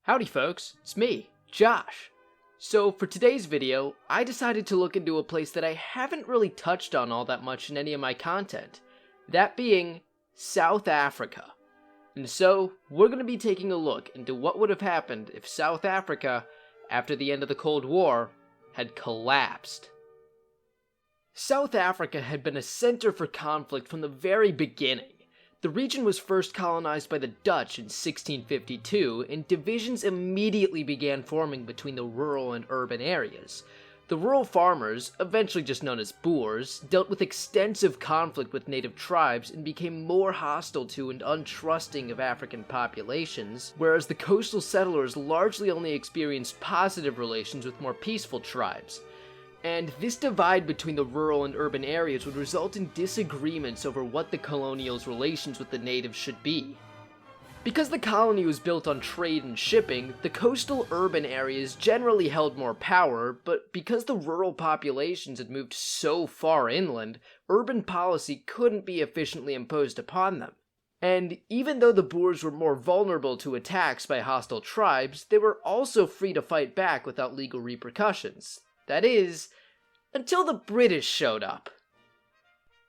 Howdy folks, it's me, Josh. So for today's video, I decided to look into a place that I haven't really touched on all that much in any of my content, that being South Africa. And so, we're going to be taking a look into what would have happened if South Africa, after the end of the Cold War, had collapsed. South Africa had been a center for conflict from the very beginning. The region was first colonized by the Dutch in 1652, and divisions immediately began forming between the rural and urban areas. The rural farmers, eventually just known as Boers, dealt with extensive conflict with native tribes and became more hostile to and untrusting of African populations, whereas the coastal settlers largely only experienced positive relations with more peaceful tribes. And this divide between the rural and urban areas would result in disagreements over what the colonials' relations with the natives should be. Because the colony was built on trade and shipping, the coastal urban areas generally held more power, but because the rural populations had moved so far inland, urban policy couldn't be efficiently imposed upon them. And even though the Boers were more vulnerable to attacks by hostile tribes, they were also free to fight back without legal repercussions. That is, until the British showed up.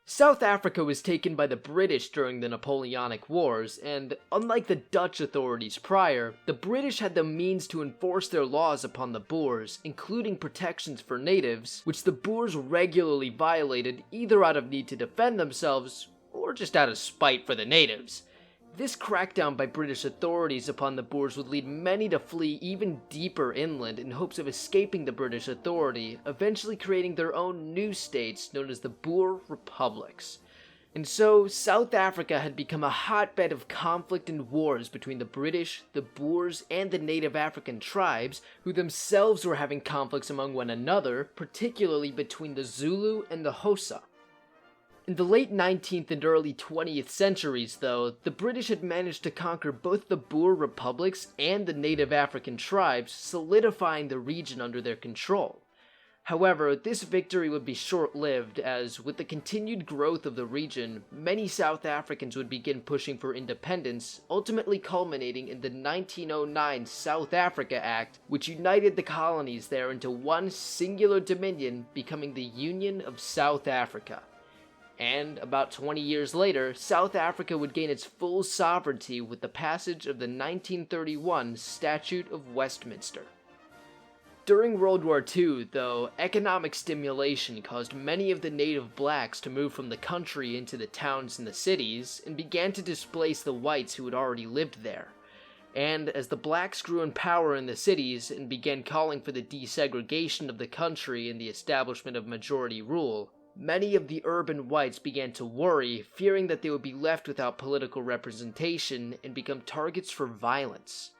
South Africa was taken by the British during the Napoleonic Wars, and unlike the Dutch authorities prior, the British had the means to enforce their laws upon the Boers, including protections for natives, which the Boers regularly violated either out of need to defend themselves, or just out of spite for the natives. This crackdown by British authorities upon the Boers would lead many to flee even deeper inland in hopes of escaping the British authority, eventually creating their own new states known as the Boer Republics. And so, South Africa had become a hotbed of conflict and wars between the British, the Boers, and the native African tribes, who themselves were having conflicts among one another, particularly between the Zulu and the Xhosa. In the late 19th and early 20th centuries, though, the British had managed to conquer both the Boer republics and the native African tribes, solidifying the region under their control. However, this victory would be short-lived, as with the continued growth of the region, many South Africans would begin pushing for independence, ultimately culminating in the 1909 South Africa Act, which united the colonies there into one singular dominion, becoming the Union of South Africa. And about 20 years later, South Africa would gain its full sovereignty with the passage of the 1931 Statute of Westminster. During World War II, though, economic stimulation caused many of the native blacks to move from the country into the towns and the cities, and began to displace the whites who had already lived there. And as the blacks grew in power in the cities and began calling for the desegregation of the country and the establishment of majority rule, many of the urban whites began to worry, fearing that they would be left without political representation and become targets for violence.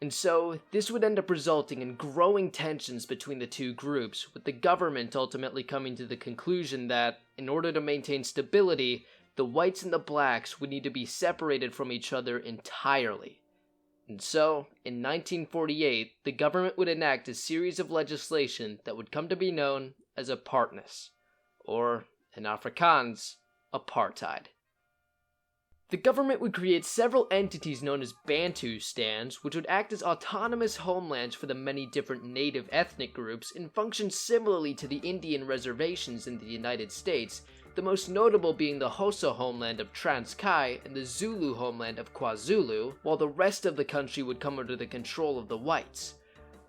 And so, this would end up resulting in growing tensions between the two groups, with the government ultimately coming to the conclusion that, in order to maintain stability, the whites and the blacks would need to be separated from each other entirely. And so, in 1948, the government would enact a series of legislation that would come to be known as apartheid, or, in Afrikaans, apartheid. The government would create several entities known as Bantustans, which would act as autonomous homelands for the many different native ethnic groups and function similarly to the Indian reservations in the United States, the most notable being the Xhosa homeland of Transkei and the Zulu homeland of KwaZulu, while the rest of the country would come under the control of the whites.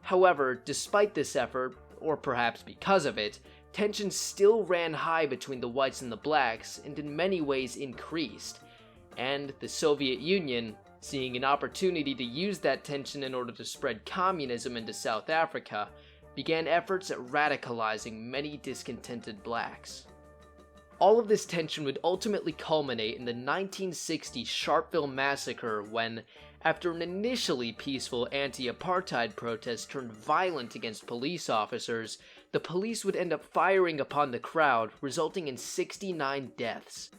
However, despite this effort, or perhaps because of it, tensions still ran high between the whites and the blacks, and in many ways increased. And the Soviet Union, seeing an opportunity to use that tension in order to spread communism into South Africa, began efforts at radicalizing many discontented blacks. All of this tension would ultimately culminate in the 1960 Sharpeville massacre when, after an initially peaceful anti-apartheid protest turned violent against police officers, the police would end up firing upon the crowd, resulting in 69 deaths.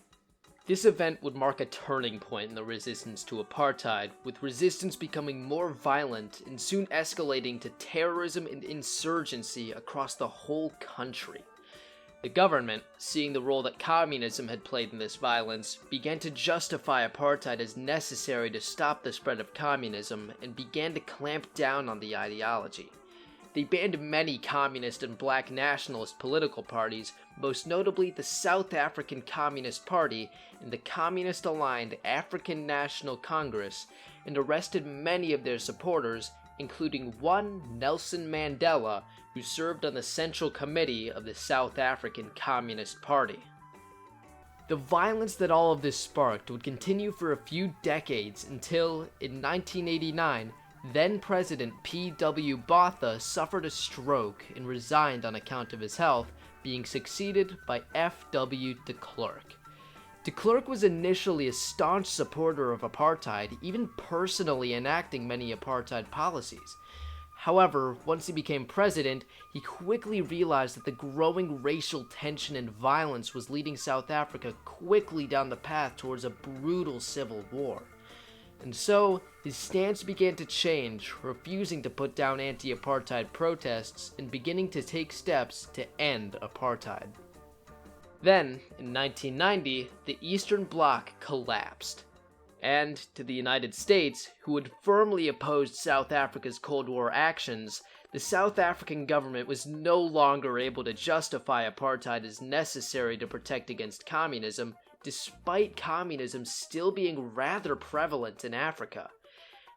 This event would mark a turning point in the resistance to apartheid, with resistance becoming more violent and soon escalating to terrorism and insurgency across the whole country. The government, seeing the role that communism had played in this violence, began to justify apartheid as necessary to stop the spread of communism and began to clamp down on the ideology. They banned many communist and black nationalist political parties, most notably the South African Communist Party and the communist-aligned African National Congress, and arrested many of their supporters, including one Nelson Mandela, who served on the Central Committee of the South African Communist Party. The violence that all of this sparked would continue for a few decades until, in 1989, then-President P.W. Botha suffered a stroke and resigned on account of his health, being succeeded by F.W. de Klerk. De Klerk was initially a staunch supporter of apartheid, even personally enacting many apartheid policies. However, once he became president, he quickly realized that the growing racial tension and violence was leading South Africa quickly down the path towards a brutal civil war. And so, his stance began to change, refusing to put down anti-apartheid protests and beginning to take steps to end apartheid. Then, in 1990, the Eastern Bloc collapsed. And to the United States, who had firmly opposed South Africa's Cold War actions, the South African government was no longer able to justify apartheid as necessary to protect against communism, despite communism still being rather prevalent in Africa.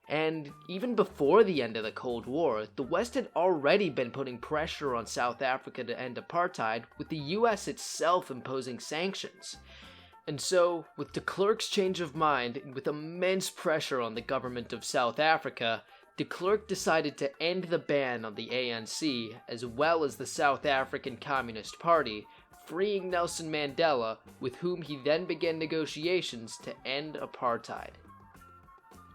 And even before the end of the Cold War, the West had already been putting pressure on South Africa to end apartheid, with the US itself imposing sanctions. And so, with de Klerk's change of mind and with immense pressure on the government of South Africa, de Klerk decided to end the ban on the ANC, as well as the South African Communist Party, freeing Nelson Mandela, with whom he then began negotiations to end apartheid.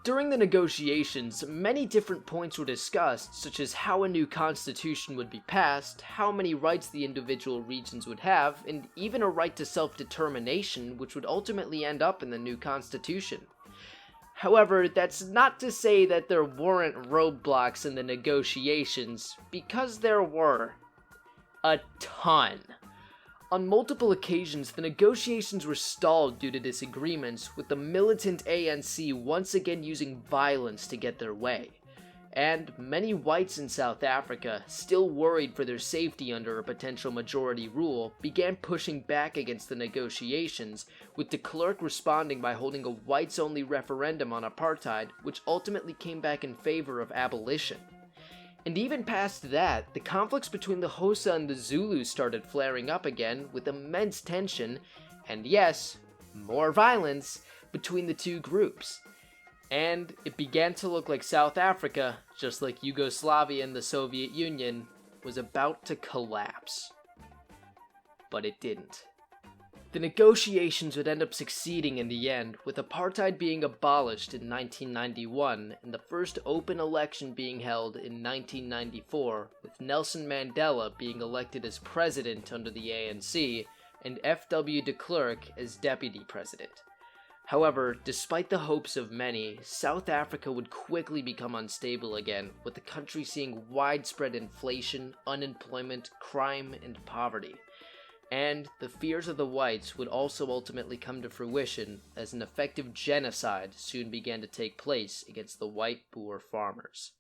During the negotiations, many different points were discussed, such as how a new constitution would be passed, how many rights the individual regions would have, and even a right to self-determination, which would ultimately end up in the new constitution. However, that's not to say that there weren't roadblocks in the negotiations, because there were. A ton. On multiple occasions, the negotiations were stalled due to disagreements, with the militant ANC once again using violence to get their way. And many whites in South Africa, still worried for their safety under a potential majority rule, began pushing back against the negotiations, with de Klerk responding by holding a whites-only referendum on apartheid, which ultimately came back in favor of abolition. And even past that, the conflicts between the Xhosa and the Zulus started flaring up again, with immense tension, and yes, more violence, between the two groups. And it began to look like South Africa, just like Yugoslavia and the Soviet Union, was about to collapse. But it didn't. The negotiations would end up succeeding in the end, with apartheid being abolished in 1991 and the first open election being held in 1994, with Nelson Mandela being elected as president under the ANC and F.W. de Klerk as deputy president. However, despite the hopes of many, South Africa would quickly become unstable again, with the country seeing widespread inflation, unemployment, crime, and poverty. And the fears of the whites would also ultimately come to fruition as an effective genocide soon began to take place against the white Boer farmers.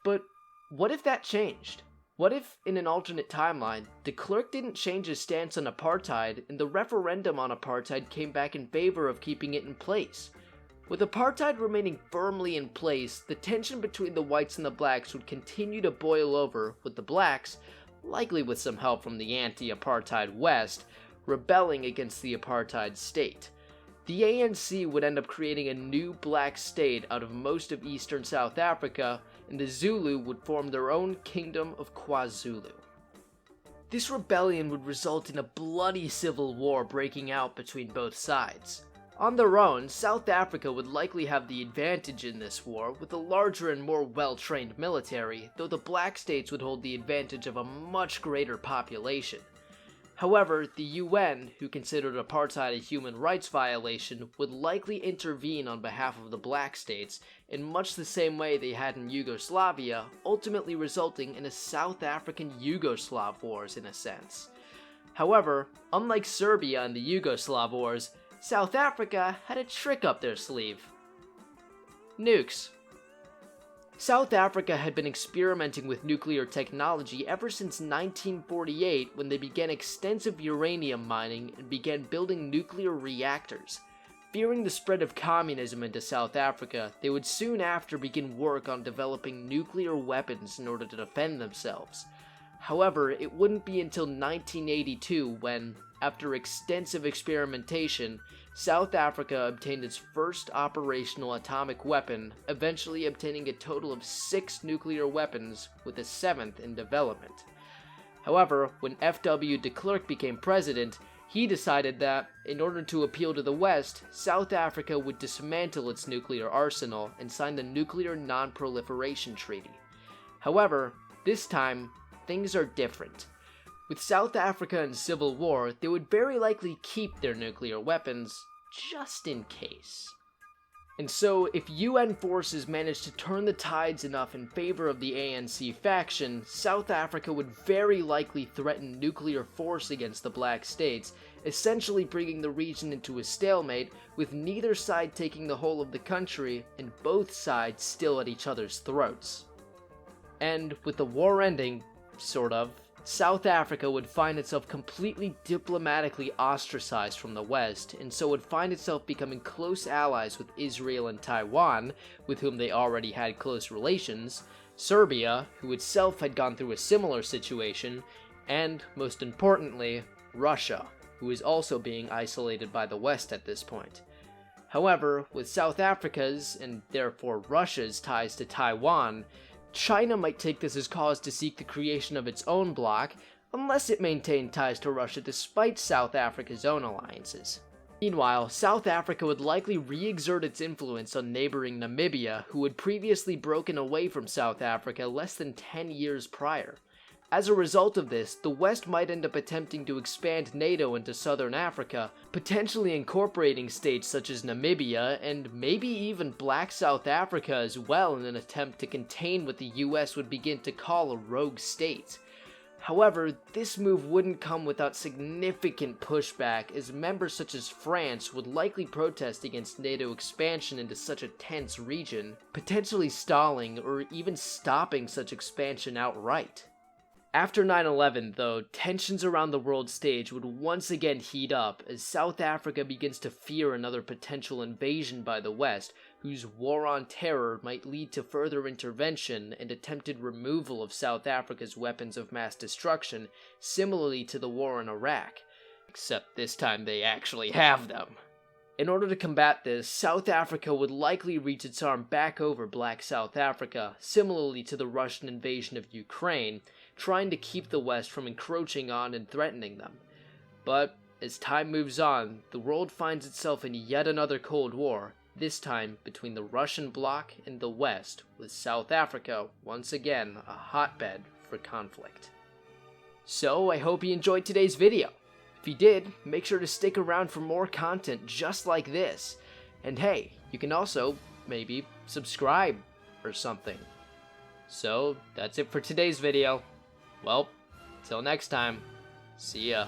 But what if that changed? What if, in an alternate timeline, de Klerk didn't change his stance on apartheid and the referendum on apartheid came back in favor of keeping it in place? With apartheid remaining firmly in place, the tension between the whites and the blacks would continue to boil over, with the blacks, likely with some help from the anti-apartheid West, rebelling against the apartheid state. The ANC would end up creating a new black state out of most of eastern South Africa, and the Zulu would form their own kingdom of KwaZulu. This rebellion would result in a bloody civil war breaking out between both sides. On their own, South Africa would likely have the advantage in this war, with a larger and more well-trained military, though the black states would hold the advantage of a much greater population. However, the UN, who considered apartheid a human rights violation, would likely intervene on behalf of the black states, in much the same way they had in Yugoslavia, ultimately resulting in a South African-Yugoslav wars in a sense. However, unlike Serbia and the Yugoslav wars, South Africa had a trick up their sleeve. Nukes. South Africa had been experimenting with nuclear technology ever since 1948, when they began extensive uranium mining and began building nuclear reactors. Fearing the spread of communism into South Africa, they would soon after begin work on developing nuclear weapons in order to defend themselves. However, it wouldn't be until 1982 when, after extensive experimentation, South Africa obtained its first operational atomic weapon, eventually obtaining a total of 6 nuclear weapons, with a 7th in development. However, when F.W. de Klerk became president, he decided that, in order to appeal to the West, South Africa would dismantle its nuclear arsenal and sign the Nuclear Non-Proliferation Treaty. However, this time, things are different. With South Africa in civil war, they would very likely keep their nuclear weapons, just in case. And so, if UN forces managed to turn the tides enough in favor of the ANC faction, South Africa would very likely threaten nuclear force against the Black States, essentially bringing the region into a stalemate, with neither side taking the whole of the country, and both sides still at each other's throats. And with the war ending, sort of, South Africa would find itself completely diplomatically ostracized from the West, and so would find itself becoming close allies with Israel and Taiwan, with whom they already had close relations, Serbia, who itself had gone through a similar situation, and, most importantly, Russia, who is also being isolated by the West at this point. However, with South Africa's, and therefore Russia's, ties to Taiwan, China might take this as cause to seek the creation of its own bloc, unless it maintained ties to Russia despite South Africa's own alliances. Meanwhile, South Africa would likely re-exert its influence on neighboring Namibia, who had previously broken away from South Africa less than 10 years prior. As a result of this, the West might end up attempting to expand NATO into southern Africa, potentially incorporating states such as Namibia, and maybe even Black South Africa as well, in an attempt to contain what the US would begin to call a rogue state. However, this move wouldn't come without significant pushback, as members such as France would likely protest against NATO expansion into such a tense region, potentially stalling or even stopping such expansion outright. After 9/11, though, tensions around the world stage would once again heat up as South Africa begins to fear another potential invasion by the West, whose war on terror might lead to further intervention and attempted removal of South Africa's weapons of mass destruction, similarly to the war in Iraq. Except this time they actually have them. In order to combat this, South Africa would likely reach its arm back over Black South Africa, similarly to the Russian invasion of Ukraine, trying to keep the West from encroaching on and threatening them. But, as time moves on, the world finds itself in yet another Cold War, this time between the Russian bloc and the West, with South Africa once again a hotbed for conflict. So, I hope you enjoyed today's video. If you did, make sure to stick around for more content just like this. And hey, you can also, maybe, subscribe or something. So, that's it for today's video. Well, till next time, see ya.